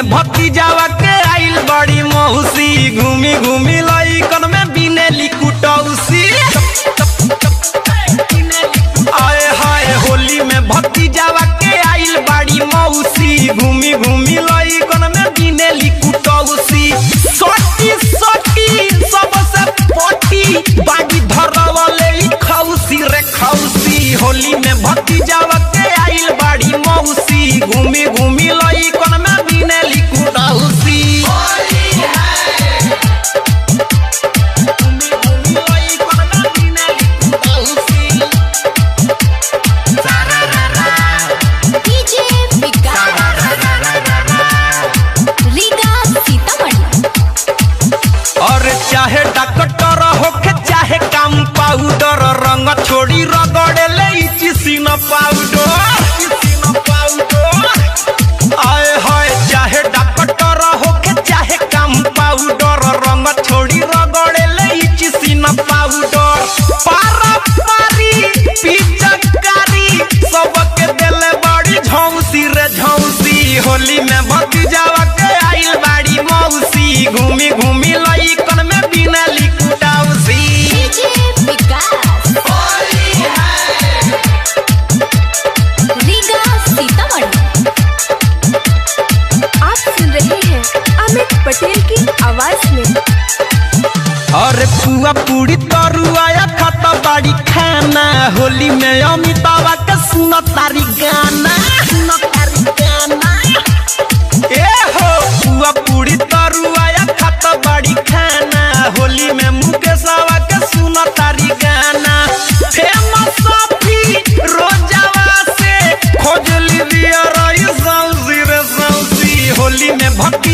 भतीजावा के आइल बड़ी मौसी घूमी घूमी लइकन में बिनेली कुटौसी। आए हाय होली में भतीजावा के आइल बड़ी मौसी घूमी घूमी लइकन में बिनेली कुटौसी। सटी सटी सबसे पटी बागी धरवले खौसी रे खौसी। होली में भतीजावा के आइल बड़ी मौसी घूमी घूमी लइकन में बिनेली कुटौसी। चाहे डॉक्टर होके चाहे काम पाउडर रंग छोड़ी रगड़े ले चिसिन पाउडर। आए हाय चाहे डॉक्टर होके चाहे काम पाउडर रंग छोड़ी रगड़े ले चिसिन पाउडर। पारा पारी पिचकारी सबके देले बड़ी झौसी रे झौसी। होली में भतीजावा के आइल बाड़ी मौसी घूमी घूमी लइकन में बिनेली कुटौसी। आप सुन रहे हैं अमित पटेल की आवाज में। अरे पुआ पूरी तरुआ खाता बाड़ी खाना होली में अमितावा के सुनो तारी गाना। ए हो पुआ पूरी तरुआ खाता बाड़ी खाना होली में मुकेशवा के सुनो तारी गाना। फेमस सफी रोजावा से खोजली दिया रही सौसी रे सौसी। होली में भक्ति